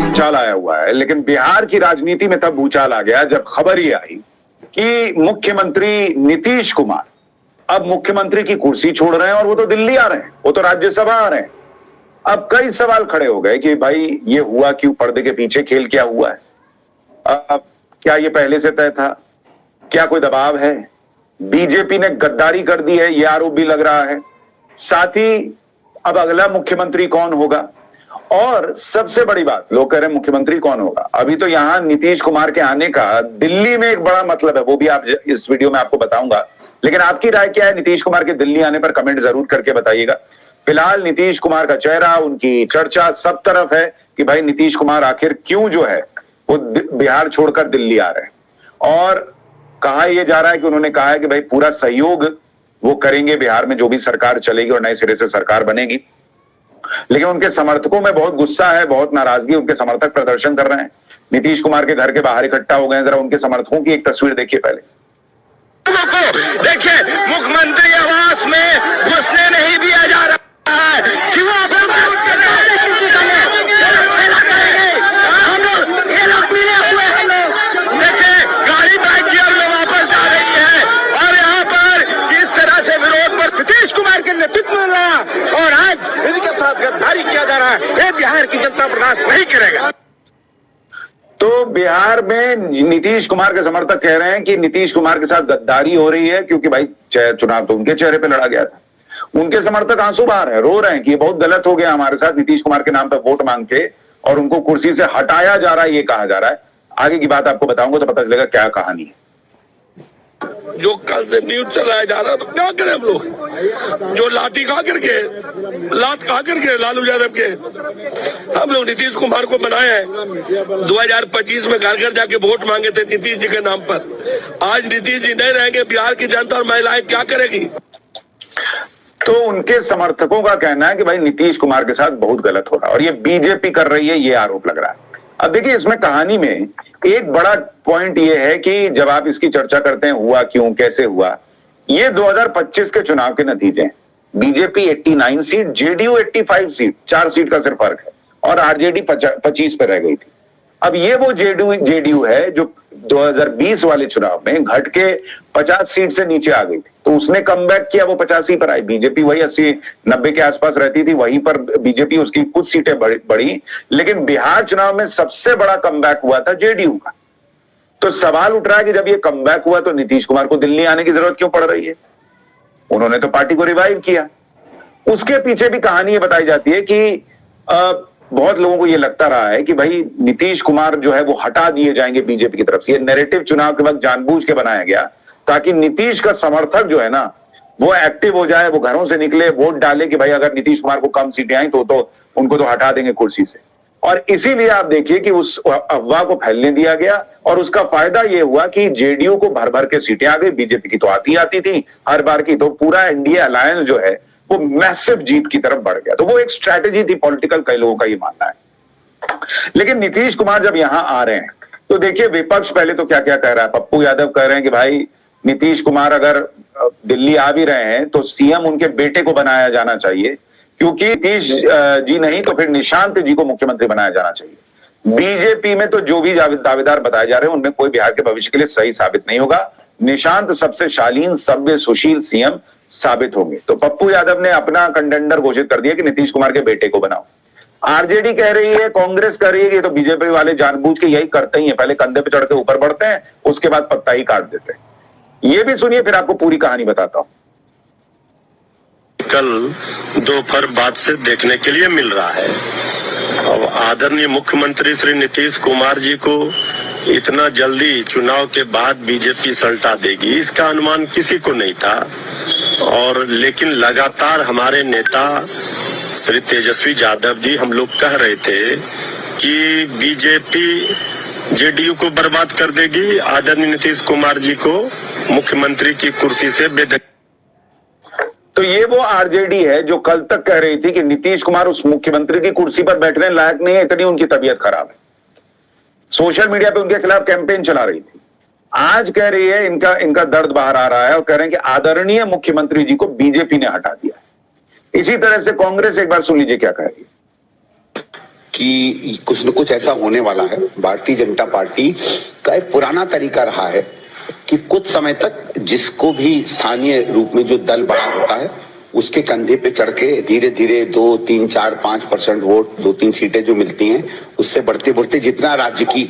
भूचाल आया हुआ है, लेकिन बिहार की राजनीति में तब भूचाल आ गया जब खबर ये आई कि मुख्यमंत्री नीतीश कुमार अब मुख्यमंत्री की कुर्सी छोड़ रहे हैं और वो तो दिल्ली आ रहे हैं, वो तो राज्यसभा आ रहे हैं। अब कई सवाल खड़े हो गए कि भाई ये हुआ क्यों, पर्दे के पीछे खेल क्या हुआ है, अब क्या ये पहले से तय था, क्या कोई दबाव है, बीजेपी ने गद्दारी कर दी है, ये आरोप भी लग रहा है। साथ ही अब अगला मुख्यमंत्री कौन होगा, और सबसे बड़ी बात, लोग कह रहे हैं मुख्यमंत्री कौन होगा। अभी तो यहां नीतीश कुमार के आने का दिल्ली में एक बड़ा मतलब है, वो भी आप इस वीडियो में आपको बताऊंगा। लेकिन आपकी राय क्या है नीतीश कुमार के दिल्ली आने पर, कमेंट जरूर करके बताइएगा। फिलहाल नीतीश कुमार का चेहरा, उनकी चर्चा सब तरफ है कि भाई नीतीश कुमार आखिर क्यों जो है वो बिहार छोड़कर दिल्ली आ रहे हैं। और कहा यह जा रहा है कि उन्होंने कहा है कि भाई पूरा सहयोग वो करेंगे बिहार में जो भी सरकार चलेगी और नए सिरे से सरकार बनेगी। लेकिन उनके समर्थकों में बहुत गुस्सा है, बहुत नाराजगी, उनके समर्थक प्रदर्शन कर रहे हैं, नीतीश कुमार के घर के बाहर इकट्ठा हो गए। जरा उनके समर्थकों की एक तस्वीर देखिए पहले। देखिए, मुख्यमंत्री आवास में घुसने नहीं दिया जा रहा है, क्यों आप लोग विरोध कर रहे हैं? हम लोग ये लोग मिले हुए हैं। देखिए, गाड़ी बैक गियर में वापस जा रही है और यहाँ पर जिस तरह से विरोध पर नीतीश कुमार के नेतृत्व में लड़ा और आज इनके साथ गद्दारी किया जा रहा है, ये बिहार की जनता बर्दाश्त नहीं करेगा। तो बिहार में नीतीश कुमार के समर्थक कह रहे हैं कि नीतीश कुमार के साथ गद्दारी हो रही है, क्योंकि भाई चुनाव तो उनके चेहरे पे लड़ा गया था। उनके समर्थक आंसू बहा रहे हैं, रो रहे हैं कि ये बहुत गलत हो गया हमारे साथ, नीतीश कुमार के नाम पर वोट मांग के और उनको कुर्सी से हटाया जा रहा है, ये कहा जा रहा है। आगे की बात आपको बताऊंगा तो पता चलेगा क्या कहानी है। जो कल से न्यूज चलाया जा रहा है, तो क्या करें हम लोग, जो लाठी खा करके, लात खा करके लालू यादव के हम लोग नीतीश कुमार को बनाए हैं। 2025 में घर घर जाके वोट मांगे थे नीतीश जी के नाम पर। आज नीतीश जी नहीं रहेंगे, बिहार की जनता और महिलाएं क्या करेगी? तो उनके समर्थकों का कहना है कि भाई नीतीश कुमार के साथ बहुत गलत हो रहा है और ये बीजेपी कर रही है, ये आरोप लग रहा है। अब देखिए, इसमें कहानी में एक बड़ा पॉइंट ये है कि जब आप इसकी चर्चा करते हैं हुआ क्यों, कैसे हुआ, ये 2025 के चुनाव के नतीजे हैं। BJP 89 seat, JDU 85 seat, 4 seat का सिर्फ फर्क है, और आरजेडी 25 पे रह गई थी। अब ये वो जेडीयू है जो 2020 वाले चुनाव में घट के 50 सीट से नीचे आ गई थी, तो उसने कमबैक किया, वो 85 पर आई। बीजेपी वही 80-90 के आसपास रहती थी, वहीं पर बीजेपी उसकी कुछ सीटें बढ़ी। लेकिन बिहार चुनाव में सबसे बड़ा कमबैक हुआ था जेडीयू का। तो सवाल उठ रहा है कि जब ये कमबैक हुआ तो नीतीश कुमार को दिल्ली आने की जरूरत क्यों पड़ रही है? उन्होंने तो पार्टी को रिवाइव किया। उसके पीछे भी कहानी ये बताई जाती है कि बहुत लोगों को ये लगता रहा है कि भाई नीतीश कुमार जो है वो हटा दिए जाएंगे बीजेपी की तरफ से। ये नैरेटिव चुनाव के वक्त जानबूझ के बनाया गया ताकि नीतीश का समर्थक जो है ना वो एक्टिव हो जाए, वो घरों से निकले, वोट डाले कि भाई अगर नीतीश कुमार को कम सीटें आई तो उनको तो हटा देंगे कुर्सी से। और इसीलिए आप देखिए कि उस अफवाह को फैलने दिया गया और उसका फायदा यह हुआ कि जेडीयू को भर भर के सीटें आ गई। बीजेपी की तो आती थी हर बार की, तो पूरा एनडीए अलायंस जो है वो मैसिव जीत की तरफ बढ़ गया। तो वो एक स्ट्रैटेजी थी पॉलिटिकल, कई लोगों का ये मानना है। लेकिन नीतीश कुमार जब यहां आ रहे हैं तो देखिए विपक्ष पहले तो क्या क्या कह रहा है। पप्पू यादव कह रहे हैं कि भाई नीतीश कुमार अगर दिल्ली आ भी रहे हैं तो सीएम उनके बेटे को बनाया जाना चाहिए, क्योंकि नीतीश जी नहीं तो फिर निशांत जी को मुख्यमंत्री बनाया जाना चाहिए। बीजेपी में तो जो भी दावेदार बताए जा रहे हैं उनमें कोई बिहार के भविष्य के लिए सही साबित नहीं होगा। निशांत सबसे शालीन, सभ्य, सुशील सीएम साबित होंगे। तो पप्पू यादव ने अपना कंटेंडर घोषित कर दिया कि नीतीश कुमार के बेटे को बनाओ। आरजेडी कह रही है, कांग्रेस कह रही है कि तो बीजेपी वाले जानबूझ के यही करते ही हैं, पहले कंधे पे चढ़ के ऊपर बढ़ते हैं, उसके बाद पत्ता ही काट देते हैं। ये भी सुनिए, फिर आपको पूरी कहानी बताता हूं। कल दोपहर बाद से देखने के लिए मिल रहा है। अब आदरणीय मुख्यमंत्री श्री नीतीश कुमार जी को इतना जल्दी चुनाव के बाद बीजेपी सल्टा देगी, इसका अनुमान किसी को नहीं था। और लेकिन लगातार हमारे नेता श्री तेजस्वी यादव जी हम लोग कह रहे थे कि बीजेपी जेडीयू को बर्बाद कर देगी, आदरणीय नीतीश कुमार जी को मुख्यमंत्री की कुर्सी से तो ये वो आरजेडी है जो कल तक कह रही थी कि नीतीश कुमार उस मुख्यमंत्री की कुर्सी पर बैठने लायक नहीं है, इतनी उनकी तबीयत खराब है। सोशल मीडिया पे उनके खिलाफ कैंपेन चला रही थी। आज कह रही है इनका दर्द बाहर आ रहा है और कह रहे हैं कि आदरणीय मुख्यमंत्री जी को बीजेपी ने हटा दिया है। इसी तरह से कांग्रेस, एक बार सुन लीजिए क्या कह रही है कि कुछ न कुछ ऐसा होने वाला है। भारतीय जनता पार्टी का एक पुराना तरीका रहा है कि कुछ समय तक जिसको भी स्थानीय रूप में जो दल बड़ा होता है उसके कंधे पे चढ़ के धीरे धीरे 2, 3, 4, 5% वोट, 2-3 सीटें जो मिलती हैं उससे बढ़ते बढ़ते जितना राज्य की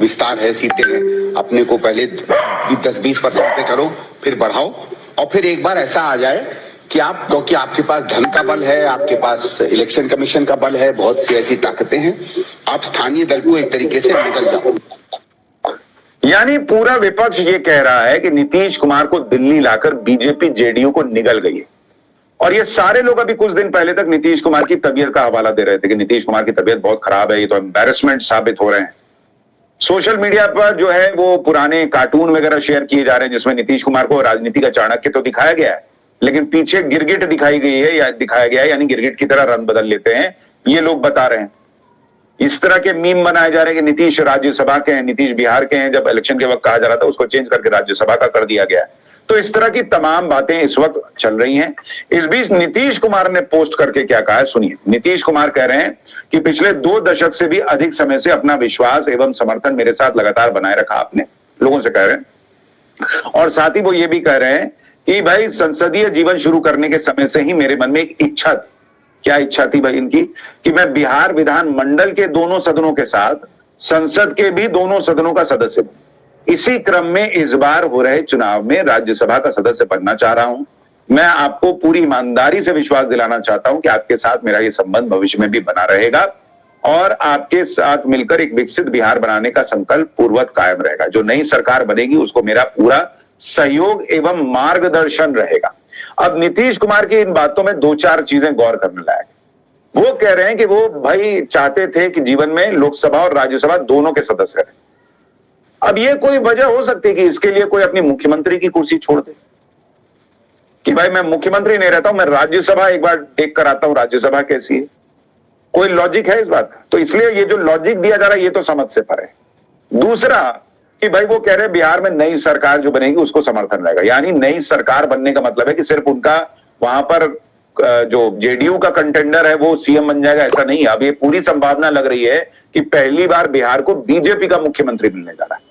विस्तार है, सीटें हैं, अपने को पहले 10-20% पे करो, फिर बढ़ाओ और फिर एक बार ऐसा आ जाए कि आप, क्योंकि आपके पास धन का बल है, आपके पास इलेक्शन कमीशन का बल है, बहुत सी ऐसी ताकतें हैं, आप स्थानीय दल को एक तरीके से निकल जाओ। यानी पूरा विपक्ष ये कह रहा है कि नीतीश कुमार को दिल्ली लाकर बीजेपी जेडीयू को निगल गई है। और ये सारे लोग अभी कुछ दिन पहले तक नीतीश कुमार की तबीयत का हवाला दे रहे थे कि नीतीश कुमार की तबीयत बहुत खराब है, ये तो एम्बैरेसमेंट साबित हो रहे हैं। सोशल मीडिया पर जो है वो पुराने कार्टून वगैरह शेयर किए जा रहे हैं जिसमें नीतीश कुमार को राजनीति का चाणक्य तो दिखाया गया है, लेकिन पीछे गिरगिट दिखाई गई है या दिखाया गया है, यानी गिरगिट की तरह रंग बदल लेते हैं, ये लोग बता रहे हैं। इस तरह के मीम बनाए जा रहे हैं कि नीतीश राज्यसभा के हैं, नीतीश बिहार के हैं, जब इलेक्शन के वक्त कहा जा रहा था उसको चेंज करके राज्यसभा का कर दिया गया है। तो इस तरह की तमाम बातें इस वक्त चल रही हैं। इस बीच नीतीश कुमार ने पोस्ट करके क्या कहा है सुनिए। नीतीश कुमार कह रहे हैं कि पिछले 2 दशक से भी अधिक समय से अपना विश्वास एवं समर्थन मेरे साथ लगातार बनाए रखा आपने, लोगों से कह रहे हैं। और साथ ही वो ये भी कह रहे हैं कि भाई संसदीय जीवन शुरू करने के समय से ही मेरे मन में एक इच्छा थी। क्या इच्छा थी भाई इनकी? कि मैं बिहार विधान मंडल के दोनों सदनों के साथ संसद के भी दोनों सदनों का सदस्य हूं। इसी क्रम में इस बार हो रहे चुनाव में राज्यसभा का सदस्य बनना चाह रहा हूं। मैं आपको पूरी ईमानदारी से विश्वास दिलाना चाहता हूं कि आपके साथ मेरा ये संबंध भविष्य में भी बना रहेगा और आपके साथ मिलकर एक विकसित बिहार बनाने का संकल्प पूर्वक कायम रहेगा। जो नई सरकार बनेगी उसको मेरा पूरा सहयोग एवं मार्गदर्शन रहेगा। अब नीतीश कुमार की इन बातों में 2-4 चीजें गौर करने लायक। वो कह रहे हैं कि वो भाई चाहते थे कि जीवन में लोकसभा और राज्यसभा दोनों के सदस्य रहे। अब ये कोई वजह हो सकती है कि इसके लिए कोई अपनी मुख्यमंत्री की कुर्सी छोड़ दे कि भाई मैं मुख्यमंत्री नहीं रहता हूं, मैं राज्यसभा एक बार देख कर आता हूं राज्यसभा कैसी है। कोई लॉजिक है इस बात का? तो इसलिए ये जो लॉजिक दिया जा रहा है ये तो समझ से परे है। दूसरा कि भाई वो कह रहे हैं बिहार में नई सरकार जो बनेगी उसको समर्थन रहेगा। यानी नई सरकार बनने का मतलब है कि सिर्फ उनका वहां पर जो जेडीयू का कंटेंडर है वो सीएम बन जाएगा, ऐसा नहीं है। अब ये पूरी संभावना लग रही है कि पहली बार बिहार को बीजेपी का मुख्यमंत्री मिलने जा रहा है।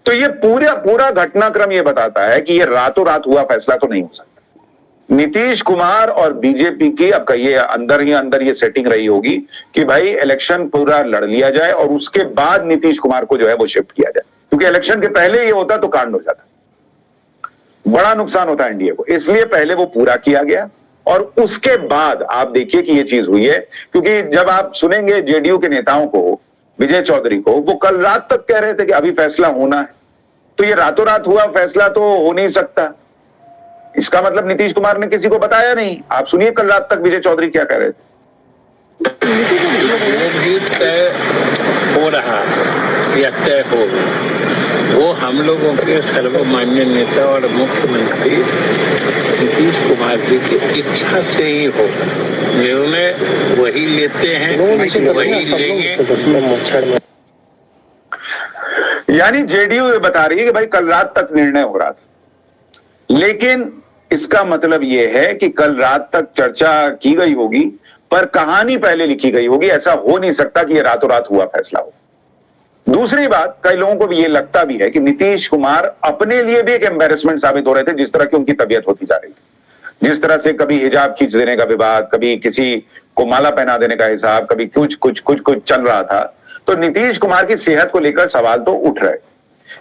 तो ये पूरा घटनाक्रम ये बताता है कि ये रातों रात हुआ फैसला तो नहीं हो सकता। नीतीश कुमार और बीजेपी की अब कहिए अंदर ही अंदर ये सेटिंग रही होगी कि भाई इलेक्शन पूरा लड़ लिया जाए और उसके बाद नीतीश कुमार को जो है वो शिफ्ट किया जाए, क्योंकि इलेक्शन के पहले ये होता तो कांड हो जाता, बड़ा नुकसान होता एनडीए को। इसलिए पहले वो पूरा किया गया और उसके बाद आप देखिए कि ये चीज हुई है। क्योंकि जब आप सुनेंगे जेडीयू के नेताओं को, विजय चौधरी को, वो कल रात तक कह रहे थे कि अभी फैसला होना है। तो ये रातों रात हुआ फैसला तो हो नहीं सकता। इसका मतलब नीतीश कुमार ने किसी को बताया नहीं। आप सुनिए कल रात तक विजय चौधरी क्या कह रहे थे। वो भी तय हो रहा या तय हो, वो हम लोगों के सर्वमान्य नेता और मुख्यमंत्री नीतीश कुमार जी की इच्छा से ही होगा। निर्णय वही लेते हैं, वही लेंगे। यानी जेडीयू ये बता रही है कि भाई कल रात तक निर्णय हो रहा था, लेकिन इसका मतलब यह है कि कल रात तक चर्चा की गई होगी पर कहानी पहले लिखी गई होगी। ऐसा हो नहीं सकता कि यह रातों रात हुआ फैसला हो। दूसरी बात, कई लोगों को भी यह लगता भी है कि नीतीश कुमार अपने लिए भी एक एम्बैरेसमेंट साबित हो रहे थे जिस तरह की उनकी तबीयत होती जा रही थी। जिस तरह से कभी हिजाब खींच देने का विवाद, कभी किसी को माला पहना देने का हिसाब, कभी कुछ चल रहा था। तो नीतीश कुमार की सेहत को लेकर सवाल तो उठ रहे।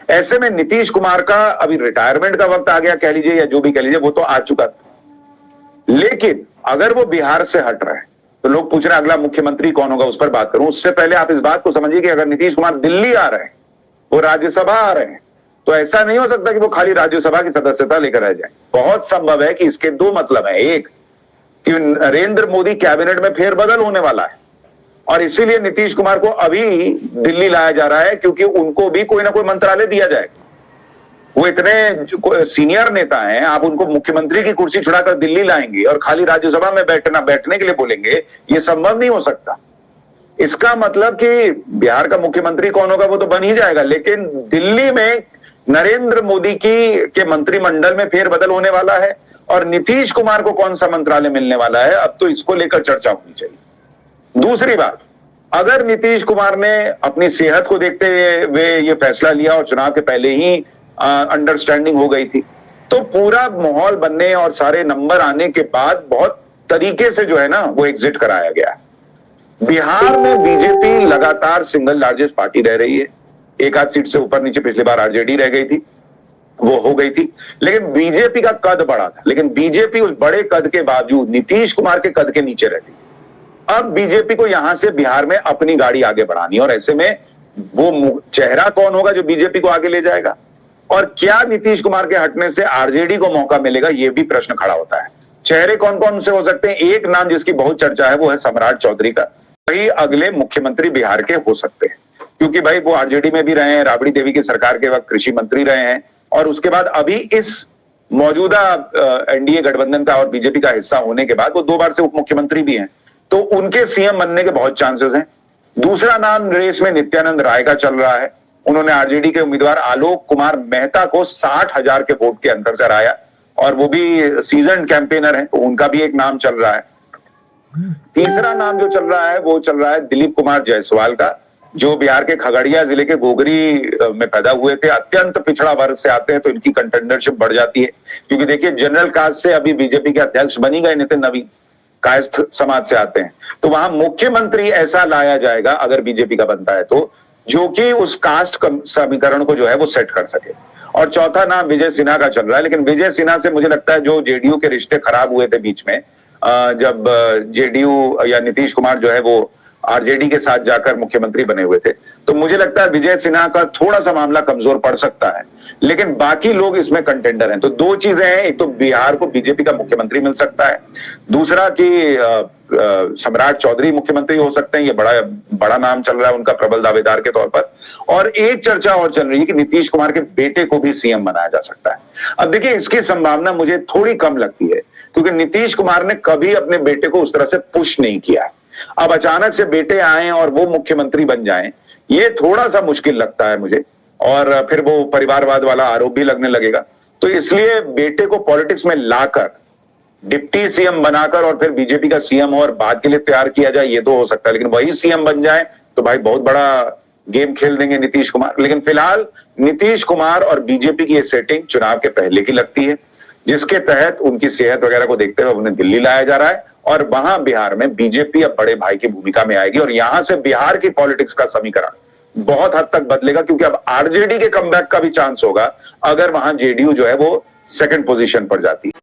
ऐसे में नीतीश कुमार का अभी रिटायरमेंट का वक्त आ गया कह लीजिए या जो भी कह लीजिए, वो तो आ चुका था। लेकिन अगर वो बिहार से हट रहे हैं तो लोग पूछ रहे हैं अगला मुख्यमंत्री कौन होगा, उस पर बात करूं। उससे पहले आप इस बात को समझिए कि अगर नीतीश कुमार दिल्ली आ रहे हैं, वो राज्यसभा आ रहे हैं, तो ऐसा नहीं हो सकता कि वो खाली राज्यसभा की सदस्यता लेकर रह जाए। बहुत संभव है कि इसके 2 मतलब है। एक कि नरेंद्र मोदी कैबिनेट में फेरबदल होने वाला है और इसीलिए नीतीश कुमार को अभी दिल्ली लाया जा रहा है क्योंकि उनको भी कोई ना कोई मंत्रालय दिया जाए। वो इतने सीनियर नेता हैं, आप उनको मुख्यमंत्री की कुर्सी छुड़ाकर दिल्ली लाएंगे और खाली राज्यसभा में बैठने के लिए बोलेंगे, ये संभव नहीं हो सकता। इसका मतलब कि बिहार का मुख्यमंत्री कौन होगा वो तो बन ही जाएगा, लेकिन दिल्ली में नरेंद्र मोदी के मंत्रिमंडल में फेरबदल होने वाला है और नीतीश कुमार को कौन सा मंत्रालय मिलने वाला है, अब तो इसको लेकर चर्चा होनी चाहिए। दूसरी बात, अगर नीतीश कुमार ने अपनी सेहत को देखते हुए ये फैसला लिया और चुनाव के पहले ही अंडरस्टैंडिंग हो गई थी, तो पूरा माहौल बनने और सारे नंबर आने के बाद बहुत तरीके से जो है ना वो एग्जिट कराया गया। बिहार में बीजेपी लगातार सिंगल लार्जेस्ट पार्टी रह रही है, एक आध सीट से ऊपर नीचे पिछली बार आरजेडी रह गई थी, वो हो गई थी, लेकिन बीजेपी का कद बड़ा था, लेकिन बीजेपी उस बड़े कद के बावजूद नीतीश कुमार के कद के नीचे रहती। अब बीजेपी को यहां से बिहार में अपनी गाड़ी आगे बढ़ानी, और ऐसे में वो चेहरा कौन होगा जो बीजेपी को आगे ले जाएगा, और क्या नीतीश कुमार के हटने से आरजेडी को मौका मिलेगा, यह भी प्रश्न खड़ा होता है। चेहरे कौन कौन से हो सकते हैं? एक नाम जिसकी बहुत चर्चा है वो है सम्राट चौधरी का, वही अगले मुख्यमंत्री बिहार के हो सकते हैं, क्योंकि भाई वो आरजेडी में भी रहे हैं, राबड़ी देवी की सरकार के वक्त कृषि मंत्री रहे हैं, और उसके बाद अभी इस मौजूदा एनडीए गठबंधन का और बीजेपी का हिस्सा होने के बाद वो 2 बार से उप मुख्यमंत्री भी हैं, तो उनके सीएम बनने के बहुत चांसेस हैं। दूसरा नाम रेस में नित्यानंद राय का चल रहा है, उन्होंने आरजेडी के उम्मीदवार आलोक कुमार मेहता को 60,000 के वोट के अंतर से हराया, और वो भी सीजन्ड कैंपेनर हैं, तो उनका भी एक नाम चल रहा है। तीसरा नाम जो चल रहा है वो चल रहा है दिलीप कुमार जायसवाल का, जो बिहार के खगड़िया जिले के गोगरी में पैदा हुए थे, अत्यंत पिछड़ा वर्ग से आते हैं, तो इनकी कंटेंडरशिप बढ़ जाती है, क्योंकि देखिए जनरल कास्ट से अभी बीजेपी के अध्यक्ष बनी गए नितिन नवीन, कायस्थ समाज से आते हैं, तो वहां मुख्यमंत्री ऐसा लाया जाएगा अगर बीजेपी का बनता है तो, जो कि उस कास्ट समीकरण को जो है वो सेट कर सके। और चौथा नाम विजय सिन्हा का चल रहा है, लेकिन विजय सिन्हा से मुझे लगता है जो जेडीयू के रिश्ते खराब हुए थे बीच में, जब जेडीयू या नीतीश कुमार जो है वो आरजेडी के साथ जाकर मुख्यमंत्री बने हुए थे, तो मुझे लगता है विजय सिन्हा का थोड़ा सा मामला कमजोर पड़ सकता है, लेकिन बाकी लोग इसमें कंटेंडर हैं। तो 2 चीजें हैं, एक तो बिहार को बीजेपी का मुख्यमंत्री मिल सकता है, दूसरा कि सम्राट चौधरी मुख्यमंत्री हो सकते हैं, ये बड़ा नाम चल रहा है उनका प्रबल दावेदार के तौर पर, और एक चर्चा और चल रही है कि नीतीश कुमार के बेटे को भी सीएम बनाया जा सकता है। अब देखिए इसकी संभावना मुझे थोड़ी कम लगती है, क्योंकि नीतीश कुमार ने कभी अपने बेटे को उस तरह से पुश नहीं किया। अब अचानक से बेटे आए और वो मुख्यमंत्री बन जाएं, ये थोड़ा सा मुश्किल लगता है मुझे, और फिर वो परिवारवाद वाला आरोप भी लगने लगेगा। तो इसलिए बेटे को पॉलिटिक्स में लाकर डिप्टी सीएम बनाकर और फिर बीजेपी का सीएम और बाद के लिए तैयार किया जाए, ये तो हो सकता है, लेकिन वही सीएम बन जाए तो भाई बहुत बड़ा गेम खेल देंगे नीतीश कुमार। लेकिन फिलहाल नीतीश कुमार और बीजेपी की ये सेटिंग चुनाव के पहले की लगती है, जिसके तहत उनकी सेहत वगैरह को देखते हुए उन्हें दिल्ली लाया जा रहा है, और वहां बिहार में बीजेपी अब बड़े भाई की भूमिका में आएगी, और यहां से बिहार की पॉलिटिक्स का समीकरण बहुत हद तक बदलेगा, क्योंकि अब आरजेडी के कमबैक का भी चांस होगा अगर वहां जेडीयू जो है वो सेकंड पोजीशन पर जाती है।